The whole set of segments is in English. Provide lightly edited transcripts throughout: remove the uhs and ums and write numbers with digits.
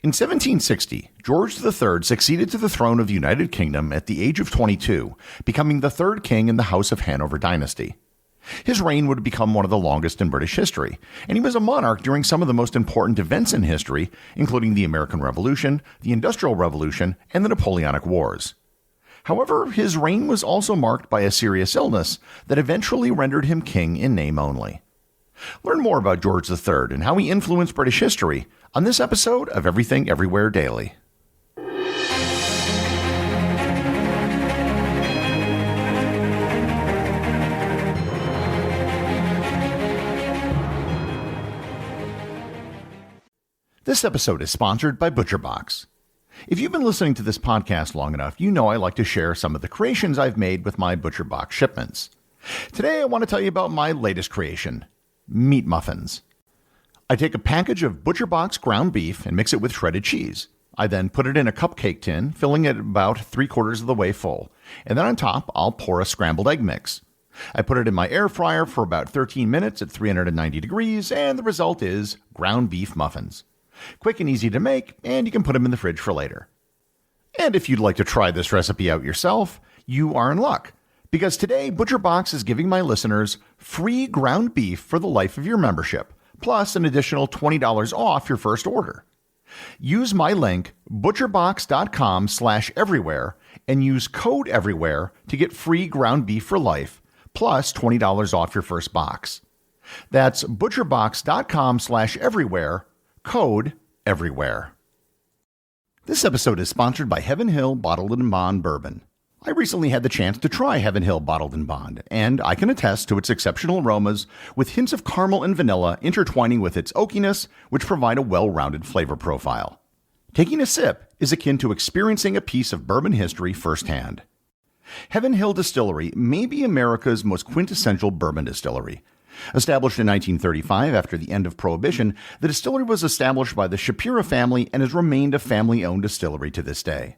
In 1760, George III succeeded to the throne of the United Kingdom at the age of 22, becoming the third king in the House of Hannover dynasty. His reign would become one of the longest in British history, and he was a monarch during some of the most important events in history, including the American Revolution, the Industrial Revolution, and the Napoleonic Wars. However, his reign was also marked by a serious illness that eventually rendered him king in name only. Learn more about George III and how he influenced British history on this episode of Everything Everywhere Daily. This episode is sponsored by ButcherBox. If you've been listening to this podcast long enough, you know I like to share some of the creations I've made with my ButcherBox shipments. Today I want to tell you about my latest creation, meat muffins. I take a package of ButcherBox ground beef and mix it with shredded cheese. I then put it in a cupcake tin, filling it about 3/4 of the way full, and then on top I'll pour a scrambled egg mix. I put it in my air fryer for about 13 minutes at 390 degrees, and the result is ground beef muffins. Quick and easy to make, and you can put them in the fridge for later. And if you'd like to try this recipe out yourself, you are in luck, because today ButcherBox is giving my listeners free ground beef for the life of your membership, plus an additional $20 off your first order. Use my link, butcherbox.com/everywhere, and use code everywhere to get free ground beef for life, plus $20 off your first box. That's butcherbox.com/everywhere, code everywhere. This episode is sponsored by Heaven Hill Bottled and Bond Bourbon. I recently had the chance to try Heaven Hill Bottled and Bond, and I can attest to its exceptional aromas with hints of caramel and vanilla intertwining with its oakiness, which provide a well-rounded flavor profile. Taking a sip is akin to experiencing a piece of bourbon history firsthand. Heaven Hill Distillery may be America's most quintessential bourbon distillery. Established in 1935 after the end of Prohibition, the distillery was established by the Shapiro family and has remained a family-owned distillery to this day.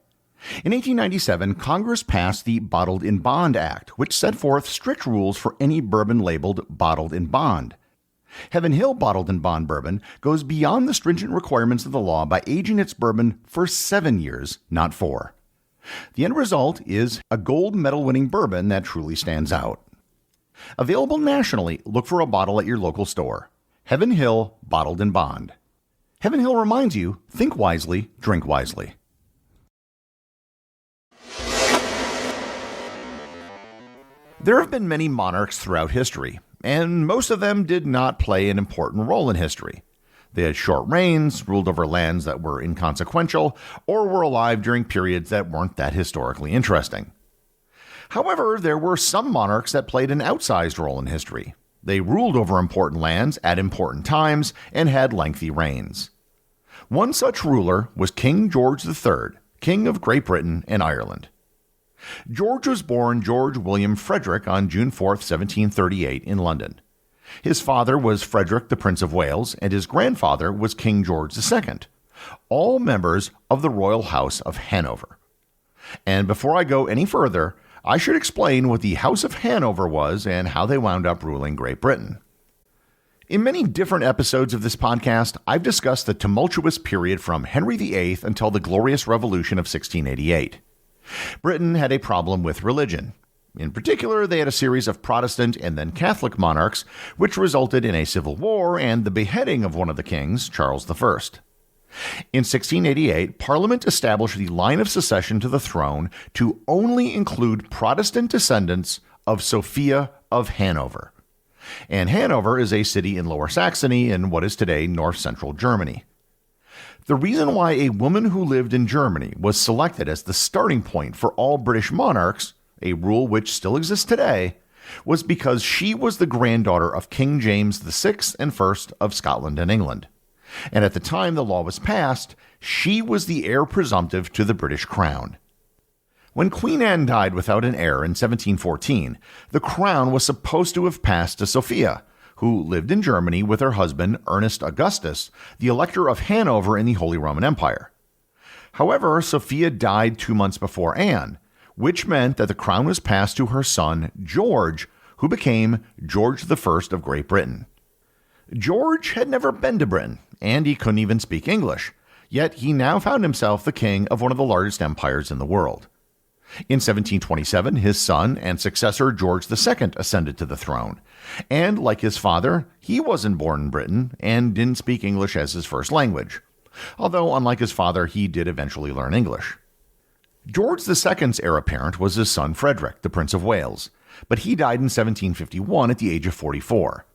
In 1897, Congress passed the Bottled in Bond Act, which set forth strict rules for any bourbon labeled bottled in bond. Heaven Hill Bottled in Bond Bourbon goes beyond the stringent requirements of the law by aging its bourbon for 7 years, not 4. The end result is a gold medal-winning bourbon that truly stands out. Available nationally, look for a bottle at your local store. Heaven Hill Bottled in Bond. Heaven Hill reminds you, think wisely, drink wisely. There have been many monarchs throughout history, and most of them did not play an important role in history. They had short reigns, ruled over lands that were inconsequential, or were alive during periods that weren't that historically interesting. However, there were some monarchs that played an outsized role in history. They ruled over important lands at important times and had lengthy reigns. One such ruler was King George III, King of Great Britain and Ireland. George was born George William Frederick on June 4, 1738, in London. His father was Frederick the Prince of Wales, and his grandfather was King George II, all members of the Royal House of Hanover. And before I go any further, I should explain what the House of Hanover was and how they wound up ruling Great Britain. In many different episodes of this podcast, I've discussed the tumultuous period from Henry VIII until the Glorious Revolution of 1688. Britain had a problem with religion. In particular, they had a series of Protestant and then Catholic monarchs, which resulted in a civil war and the beheading of one of the kings, Charles I. In 1688, Parliament established the line of succession to the throne to only include Protestant descendants of Sophia of Hanover. And Hanover is a city in Lower Saxony in what is today north-central Germany. The reason why a woman who lived in Germany was selected as the starting point for all British monarchs, a rule which still exists today, was because she was the granddaughter of King James VI and I of Scotland and England. And at the time the law was passed, she was the heir presumptive to the British crown. When Queen Anne died without an heir in 1714, the crown was supposed to have passed to Sophia, who lived in Germany with her husband Ernest Augustus, the Elector of Hanover in the Holy Roman Empire. However, Sophia died 2 months before Anne, which meant that the crown was passed to her son George, who became George I of Great Britain. George had never been to Britain, and he couldn't even speak English, Yet he now found himself the king of one of the largest empires in the world. In 1727, his son and successor George II ascended to the throne, and like his father, he wasn't born in Britain and didn't speak English as his first language, although unlike his father, he did eventually learn English. George II's heir apparent was his son Frederick, the Prince of Wales, but he died in 1751 at the age of 44.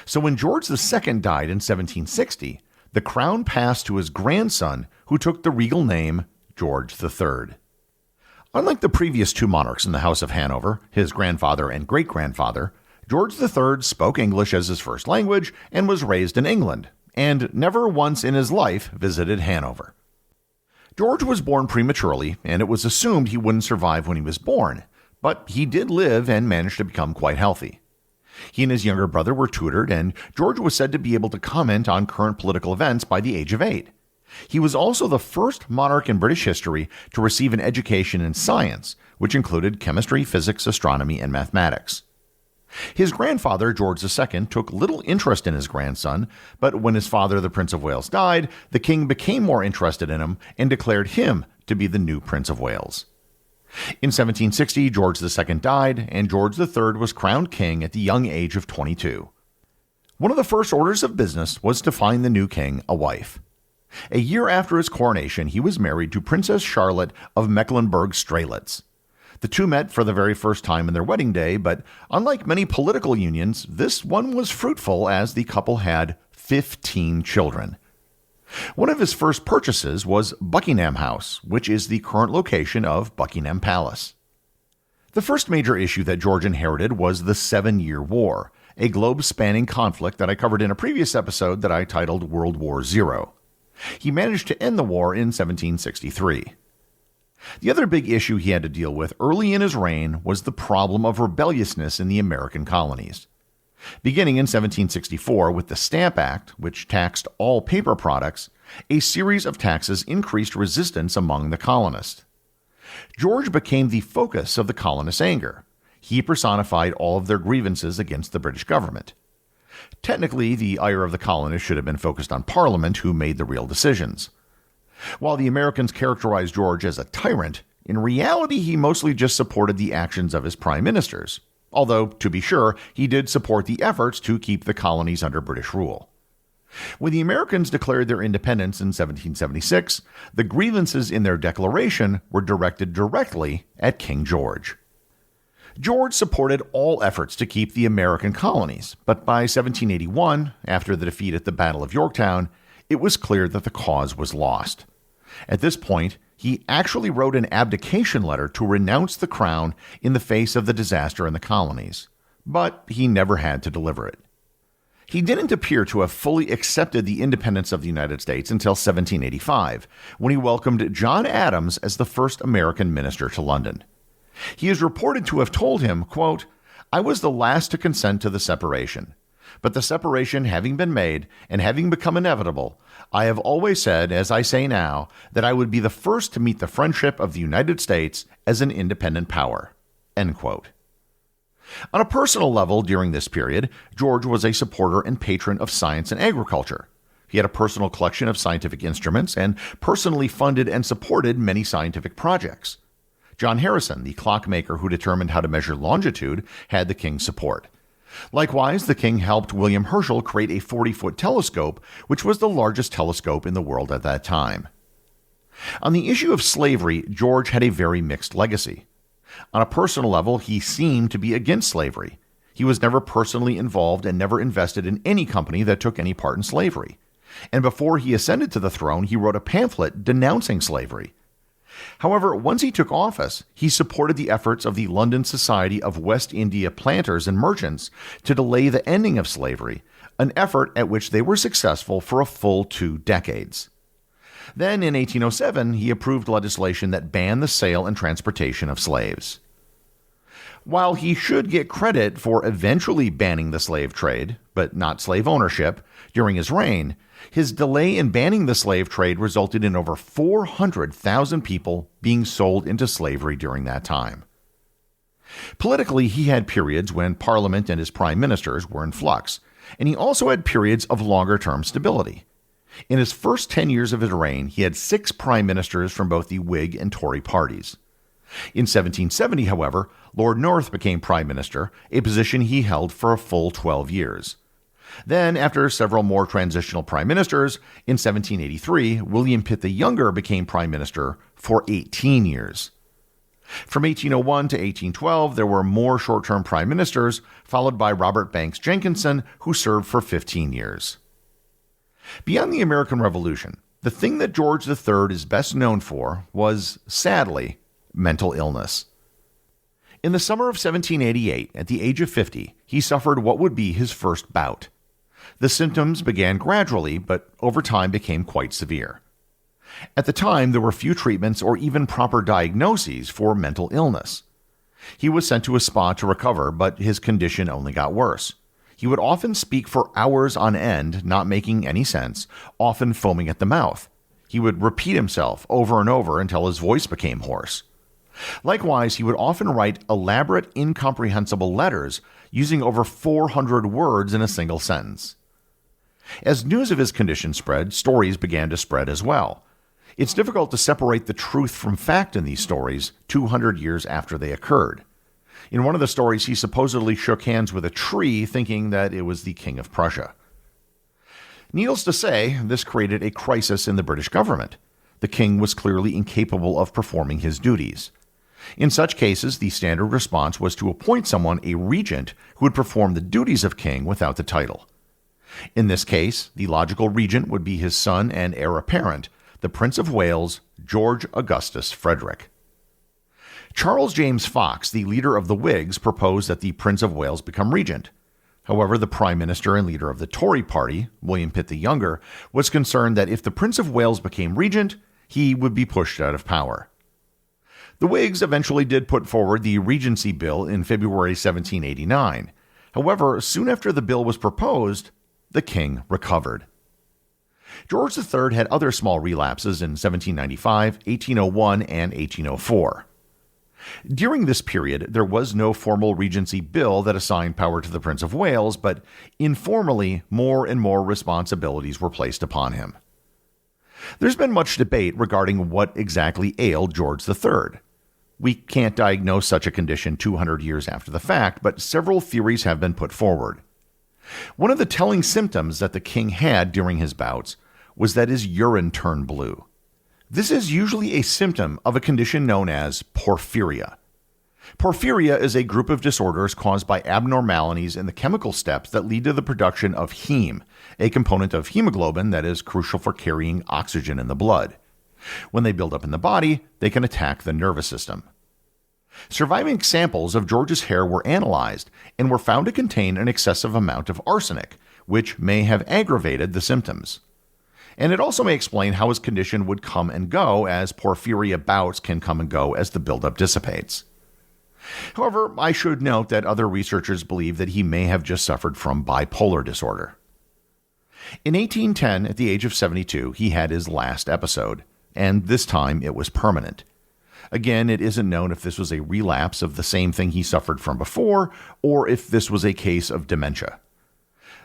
So when George II died in 1760, the crown passed to his grandson, who took the regal name George III. Unlike the previous two monarchs in the House of Hanover, his grandfather and great-grandfather, George III spoke English as his first language and was raised in England, and never once in his life visited Hanover. George was born prematurely, and it was assumed he wouldn't survive when he was born, but he did live and managed to become quite healthy. He and his younger brother were tutored, and George was said to be able to comment on current political events by the age of 8. He was also the first monarch in British history to receive an education in science, which included chemistry, physics, astronomy, and mathematics. His grandfather, George II, took little interest in his grandson, but when his father, the Prince of Wales, died, the king became more interested in him and declared him to be the new Prince of Wales. In 1760, George II died, and George III was crowned king at the young age of 22. One of the first orders of business was to find the new king a wife. A year after his coronation, he was married to Princess Charlotte of Mecklenburg-Strelitz. The two met for the very first time in their wedding day, but unlike many political unions, this one was fruitful as the couple had 15 children. One of his first purchases was Buckingham House, which is the current location of Buckingham Palace. The first major issue that George inherited was the 7-Year War, a globe-spanning conflict that I covered in a previous episode that I titled World War Zero. He managed to end the war in 1763. The other big issue he had to deal with early in his reign was the problem of rebelliousness in the American colonies. Beginning in 1764 with the Stamp Act, which taxed all paper products, a series of taxes increased resistance among the colonists. George became the focus of the colonists' anger. He personified all of their grievances against the British government. Technically, the ire of the colonists should have been focused on Parliament, who made the real decisions. While the Americans characterized George as a tyrant, in reality he mostly just supported the actions of his prime ministers, although, to be sure, he did support the efforts to keep the colonies under British rule. When the Americans declared their independence in 1776, the grievances in their declaration were directed directly at King George. George supported all efforts to keep the American colonies, but by 1781, after the defeat at the Battle of Yorktown, it was clear that the cause was lost. At this point, he actually wrote an abdication letter to renounce the crown in the face of the disaster in the colonies, but he never had to deliver it. He didn't appear to have fully accepted the independence of the United States until 1785, when he welcomed John Adams as the first American minister to London. He is reported to have told him, quote, "I was the last to consent to the separation. But the separation having been made and having become inevitable, I have always said, as I say now, that I would be the first to meet the friendship of the United States as an independent power." End quote. On a personal level, during this period, George was a supporter and patron of science and agriculture. He had a personal collection of scientific instruments and personally funded and supported many scientific projects. John Harrison, the clockmaker who determined how to measure longitude, had the king's support. Likewise, the king helped William Herschel create a 40-foot telescope, which was the largest telescope in the world at that time. On the issue of slavery, George had a very mixed legacy. On a personal level, he seemed to be against slavery. He was never personally involved and never invested in any company that took any part in slavery. And before he ascended to the throne, he wrote a pamphlet denouncing slavery. However, once he took office, he supported the efforts of the London Society of West India Planters and Merchants to delay the ending of slavery, an effort at which they were successful for a full 2 decades. Then, in 1807, he approved legislation that banned the sale and transportation of slaves. While he should get credit for eventually banning the slave trade, but not slave ownership, during his reign, his delay in banning the slave trade resulted in over 400,000 people being sold into slavery during that time. Politically, he had periods when Parliament and his prime ministers were in flux, and he also had periods of longer-term stability. In his first 10 years of his reign, he had 6 prime ministers from both the Whig and Tory parties. In 1770, however, Lord North became prime minister, a position he held for a full 12 years. Then, after several more transitional prime ministers, in 1783, William Pitt the Younger became prime minister for 18 years. From 1801 to 1812, there were more short-term prime ministers, followed by Robert Banks Jenkinson, who served for 15 years. Beyond the American Revolution, the thing that George III is best known for was, sadly, mental illness. In the summer of 1788, at the age of 50, he suffered what would be his first bout. The symptoms began gradually, but over time became quite severe. At the time, there were few treatments or even proper diagnoses for mental illness. He was sent to a spa to recover, but his condition only got worse. He would often speak for hours on end, not making any sense, often foaming at the mouth. He would repeat himself over and over until his voice became hoarse. Likewise, he would often write elaborate, incomprehensible letters using over 400 words in a single sentence. As news of his condition spread, stories began to spread as well. It's difficult to separate the truth from fact in these stories 200 years after they occurred. In one of the stories, he supposedly shook hands with a tree, thinking that it was the King of Prussia. Needless to say, this created a crisis in the British government. The king was clearly incapable of performing his duties. In such cases, the standard response was to appoint someone a regent who would perform the duties of king without the title. In this case, the logical regent would be his son and heir apparent, the Prince of Wales, George Augustus Frederick. Charles James Fox, the leader of the Whigs, proposed that the Prince of Wales become regent. However, the Prime Minister and leader of the Tory party, William Pitt the Younger, was concerned that if the Prince of Wales became regent, he would be pushed out of power. The Whigs eventually did put forward the Regency Bill in February 1789. However, soon after the bill was proposed, the king recovered. George III had other small relapses in 1795, 1801, and 1804. During this period, there was no formal regency bill that assigned power to the Prince of Wales, but informally, more and more responsibilities were placed upon him. There's been much debate regarding what exactly ailed George III. We can't diagnose such a condition 200 years after the fact, but several theories have been put forward. One of the telling symptoms that the king had during his bouts was that his urine turned blue. This is usually a symptom of a condition known as porphyria. Porphyria is a group of disorders caused by abnormalities in the chemical steps that lead to the production of heme, a component of hemoglobin that is crucial for carrying oxygen in the blood. When they build up in the body, they can attack the nervous system. Surviving samples of George's hair were analyzed and were found to contain an excessive amount of arsenic, which may have aggravated the symptoms. And it also may explain how his condition would come and go, as porphyria bouts can come and go as the buildup dissipates. However, I should note that other researchers believe that he may have just suffered from bipolar disorder. In 1810, at the age of 72, he had his last episode, and this time it was permanent. Again, it isn't known if this was a relapse of the same thing he suffered from before, or if this was a case of dementia.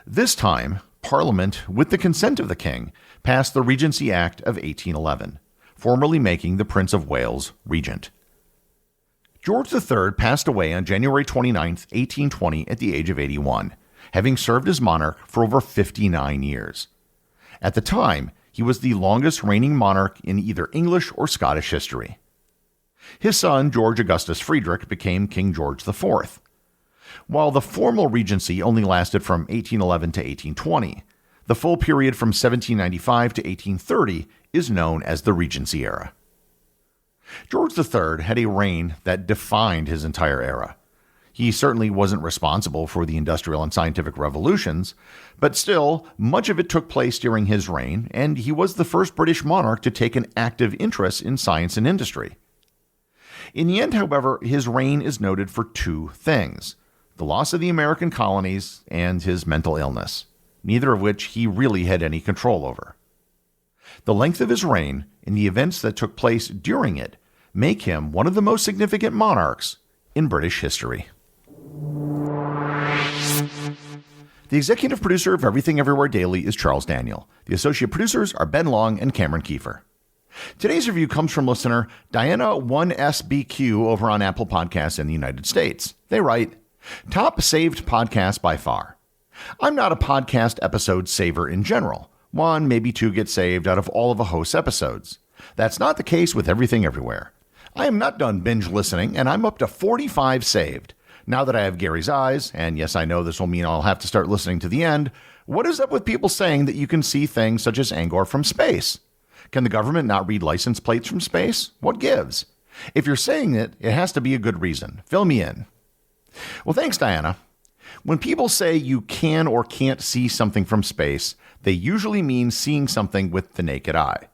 This time, Parliament, with the consent of the king, passed the Regency Act of 1811, formally making the Prince of Wales regent. George III passed away on January 29, 1820, at the age of 81, having served as monarch for over 59 years. At the time, he was the longest reigning monarch in either English or Scottish history. His son, George Augustus Frederick, became King George IV. While the formal regency only lasted from 1811 to 1820, the full period from 1795 to 1830 is known as the Regency era. George III had a reign that defined his entire era. He certainly wasn't responsible for the industrial and scientific revolutions, but still, much of it took place during his reign, and he was the first British monarch to take an active interest in science and industry. In the end, however, his reign is noted for two things: the loss of the American colonies and his mental illness, neither of which he really had any control over. The length of his reign and the events that took place during it make him one of the most significant monarchs in British history. The executive producer of Everything Everywhere Daily is Charles Daniel. The associate producers are Ben Long and Cameron Kieffer. Today's review comes from listener Diana1SBQ over on Apple Podcasts in the United States. They write, "Top saved podcast by far. I'm not a podcast episode saver in general. One, maybe two get saved out of all of a host's episodes. That's not the case with Everything Everywhere. I am not done binge listening, and I'm up to 45 saved. Now that I have Gary's eyes, and yes, I know this will mean I'll have to start listening to the end, what is up with people saying that you can see things such as Angkor from space? Can the government not read license plates from space? What gives? If you're saying it, it has to be a good reason. Fill me in." Well, thanks, Diana. When people say you can or can't see something from space, they usually mean seeing something with the naked eye.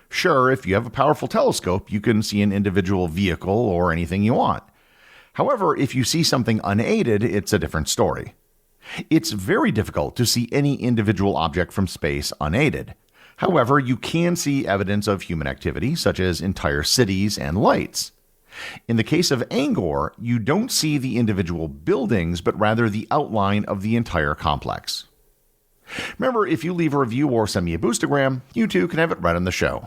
Sure, if you have a powerful telescope, you can see an individual vehicle or anything you want. However, if you see something unaided, it's a different story. It's very difficult to see any individual object from space unaided. However, you can see evidence of human activity, such as entire cities and lights. In the case of Angkor, you don't see the individual buildings, but rather the outline of the entire complex. Remember, if you leave a review or send me a boostagram, you too can have it right on the show.